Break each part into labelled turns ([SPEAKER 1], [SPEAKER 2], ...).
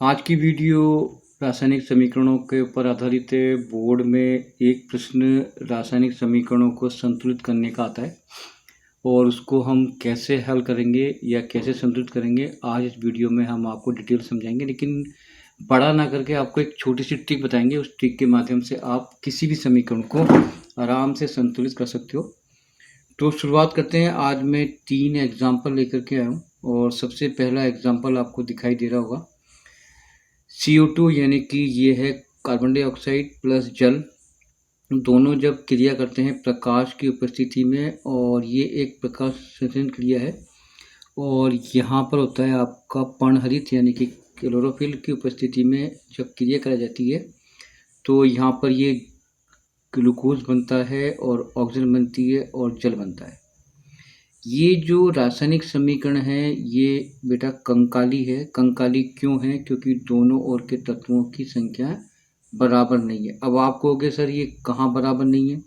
[SPEAKER 1] आज की वीडियो रासायनिक समीकरणों के ऊपर आधारित है। बोर्ड में एक प्रश्न रासायनिक समीकरणों को संतुलित करने का आता है और उसको हम कैसे हल करेंगे या कैसे संतुलित करेंगे, आज इस वीडियो में हम आपको डिटेल समझाएंगे। लेकिन बड़ा ना करके आपको एक छोटी सी ट्रिक बताएंगे। उस ट्रिक के माध्यम से आप किसी भी समीकरण को आराम से संतुलित कर सकते हो। तो शुरुआत करते हैं। आज मैं 3 एग्जाम्पल लेकर के आया हूँ और सबसे पहला एग्जाम्पल आपको दिखाई दे रहा होगा। CO2 यानी कि ये है कार्बन डाइऑक्साइड प्लस जल, दोनों जब क्रिया करते हैं प्रकाश की उपस्थिति में, और ये एक प्रकाश संश्लेषण क्रिया है। और यहाँ पर होता है आपका पर्णहरित यानी कि क्लोरोफिल की उपस्थिति में जब क्रिया कराई जाती है तो यहाँ पर ये ग्लूकोज बनता है और ऑक्सीजन बनती है और जल बनता है। ये जो रासायनिक समीकरण है ये बेटा कंकाली है। कंकाली क्यों है? क्योंकि दोनों ओर के तत्वों की संख्या बराबर नहीं है। अब आप कहोगे सर ये कहाँ बराबर नहीं है?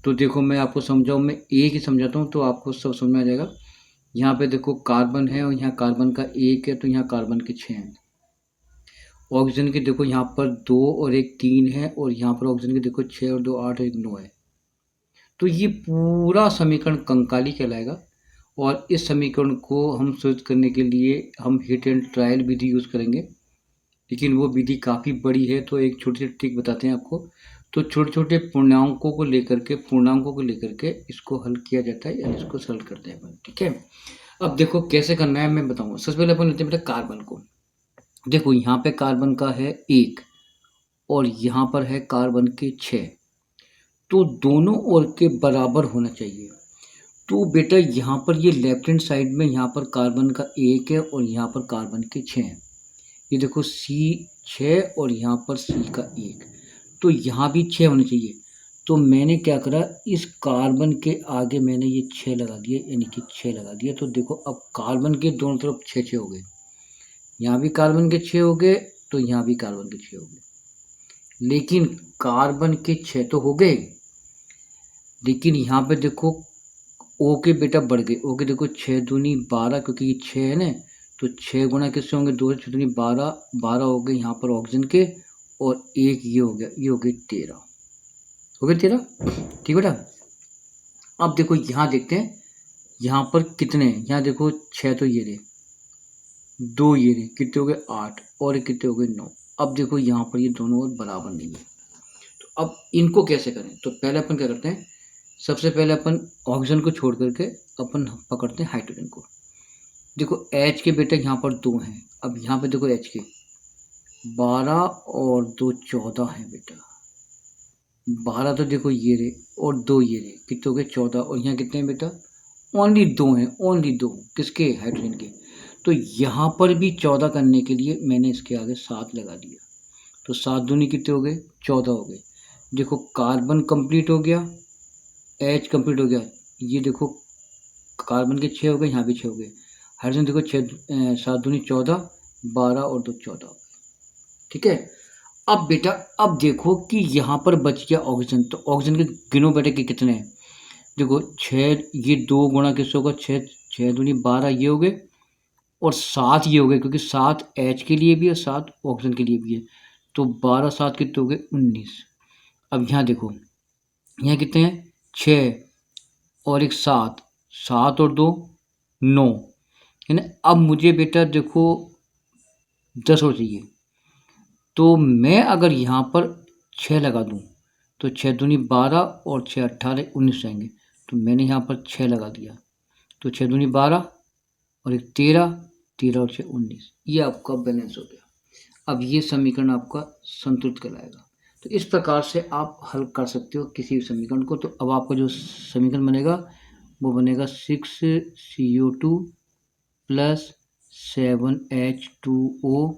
[SPEAKER 1] तो देखो मैं आपको समझाऊँ, मैं एक ही समझाता हूँ तो आपको सब समझ में आ जाएगा। यहाँ पे देखो कार्बन है और यहाँ कार्बन का 1 है तो यहाँ कार्बन के 6 हैं। ऑक्सीजन के देखो यहाँ पर 2 और 1 3 है और यहाँ पर ऑक्सीजन के देखो 6 और 2 8 और 1 9 है। तो ये पूरा समीकरण कंकाली कहलाएगा। और इस समीकरण को हम सिद्ध करने के लिए हम hit and trial Vidhi use करेंगे, लेकिन वो विधि काफ़ी बड़ी है। तो एक छोटी सी ट्रिक बताते हैं आपको। तो छोटे छोटे पूर्णांकों को लेकर के इसको हल किया जाता है, यानी इसको सॉल्व करते हैं अपन। ठीक है, अब देखो कैसे करना है मैं बताऊंगा। सबसे पहले अपन लेते हैं बेटा कार्बन को। देखो यहाँ पे कार्बन का है 1 और यहाँ पर है कार्बन के 6, तो दोनों ओर के बराबर होना चाहिए। तो बेटा यहाँ पर ये लेफ्ट हैंड साइड में यहाँ पर कार्बन का 1 है और यहाँ पर कार्बन के 6 हैं। ये देखो C6 और यहाँ पर C का 1, तो यहाँ भी 6 होने चाहिए। तो मैंने क्या करा, इस कार्बन के आगे मैंने ये 6 लगा दिया, यानी कि 6 लगा दिया। तो देखो अब कार्बन के दोनों तरफ 6 हो गए। यहाँ भी कार्बन के 6 हो गए तो यहाँ भी कार्बन के 6 हो गए। लेकिन कार्बन के 6 तो हो गए, लेकिन यहाँ पे देखो ओ के बेटा बढ़ गए। ओ के देखो 6 दूनी 12, क्योंकि ये 6 है ना, तो 6 गुना किससे होंगे? 2 से 6 दूनी 12, 12 हो गए यहाँ पर ऑक्सीजन के, और एक ये हो गया, ये हो गए 13, हो गए 13। ठीक बेटा, अब देखो यहाँ देखते हैं यहाँ पर कितने हैं। यहाँ देखो 6 तो ये रहे, 2 ये रहे, कितने हो गए? 8, और ये कितने हो गए? 9। अब देखो यहाँ पर ये दोनों और बराबर नहीं है। तो अब इनको कैसे करें? तो पहले अपन क्या करते हैं, सबसे पहले अपन ऑक्सीजन को छोड़ करके अपन पकड़ते हैं हाइड्रोजन को। देखो H के बेटा यहाँ पर 2 हैं। अब यहाँ पे देखो H के 12 और 2 14 हैं बेटा। 12 तो देखो ये रहे और 2 ये रहे, कितने हो गए? 14। और यहाँ कितने हैं बेटा? ओनली 2 हैं, ओनली 2। किसके? हाइड्रोजन के। तो यहाँ पर भी 14 करने के लिए मैंने इसके आगे 7 लगा दिया। तो 7 दूनी कितने हो गए? 14 हो गए। देखो कार्बन कंप्लीट हो गया, H कंप्लीट हो गया। ये देखो कार्बन के 6 हो गए, यहाँ भी 6 हो गए। हाइड्रोजन देखो 7 दूनी 14, 12 और 2 14। ठीक है, अब बेटा अब देखो कि यहाँ पर बच गया ऑक्सीजन। तो ऑक्सीजन के गिनो बेटा कि कितने हैं। देखो 6, ये 2 गुणा किससे होगा? 6, 6 दूनी 12 ये हो गए, और 7 ये हो गए, क्योंकि 7 H के लिए भी है, 7 ऑक्सीजन के लिए भी है। तो 12 7 कितने हो गए? 19। अब यहाँ देखो, यहाँ कितने हैं? 6 और एक 7, 7 और 2 9, है ना। अब मुझे बेटा देखो 10 और चाहिए। तो मैं अगर यहाँ पर 6 लगा दूँ तो 6 दूनी 12 और 6 18 19 आएंगे। तो मैंने यहाँ पर 6 लगा दिया, तो 6 दूनी 12 और एक 13, 13 और 6 19। ये आपका बैलेंस हो गया। अब ये समीकरण आपका संतुलित कहलाएगा। तो इस प्रकार से आप हल कर सकते हो किसी भी समीकरण को। तो अब आपका जो समीकरण बनेगा वो बनेगा 6CO2 plus 7H2O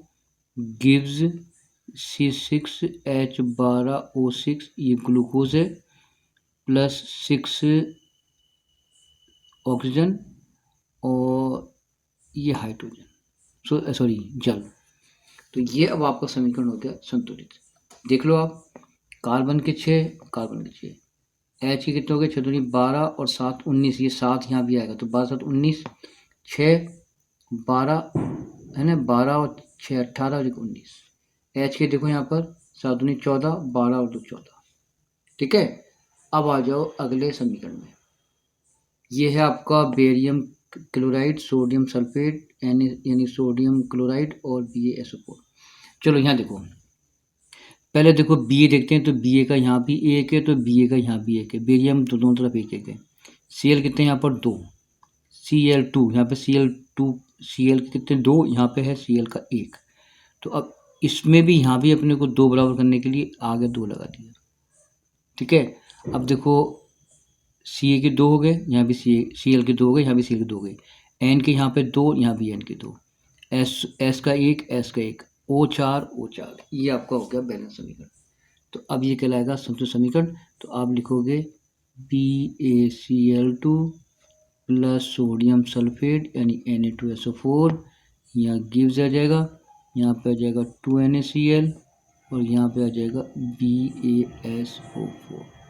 [SPEAKER 1] gives C6H12O6, ये ग्लूकोज है, प्लस 6 ऑक्सीजन और ये हाइड्रोजन, सॉरी जल। तो ये अब आपका समीकरण हो गया संतुलित। देख लो आप, कार्बन के 6, कार्बन के 6, H के कितने हो गए? 6 दूनी 12 और 7 19, ये 7 यहाँ भी आएगा, तो 12 7 19, 6 12 है ना, 12 और 6 18 और 1 19। H के देखो यहाँ पर 7 दूनी 14, 12 और 2 14। ठीक है, अब आ जाओ अगले समीकरण में। ये है आपका बेरियम क्लोराइड, सोडियम सल्फेट यानी सोडियम क्लोराइड और BaSO4। चलो यहाँ देखो, पहले देखो Ba देखते हैं, तो Ba का यहाँ भी एक है, तो Ba का यहाँ भी एक है। बेरियम तो दोनों तरफ एक एक है। Cl कितने यहाँ पर 2, Cl2 यहाँ पे Cl2 Cl के कितने 2, यहाँ पे है Cl का 1। तो अब इसमें भी यहाँ भी अपने को 2 बराबर करने के लिए आगे 2 लगा दिया। ठीक है, अब देखो Ca के 2 हो गए, यहाँ भी Cl के 2 हो गए, यहाँ भी Cl के 2 हो गए। N के यहाँ पे 2, यहाँ भी N के 2, S का 1, S का 1, O4 O4। ये आपका हो गया बैलेंस समीकरण। तो अब ये कहलाएगा संतुलित समीकरण। तो आप लिखोगे BaCl2 प्लस सोडियम सल्फेट यानी Na2SO4, यहाँ गिव्स आ जाएगा, यहाँ पे आ जाएगा 2NaCl और यहाँ पे आ जाएगा BaSO4।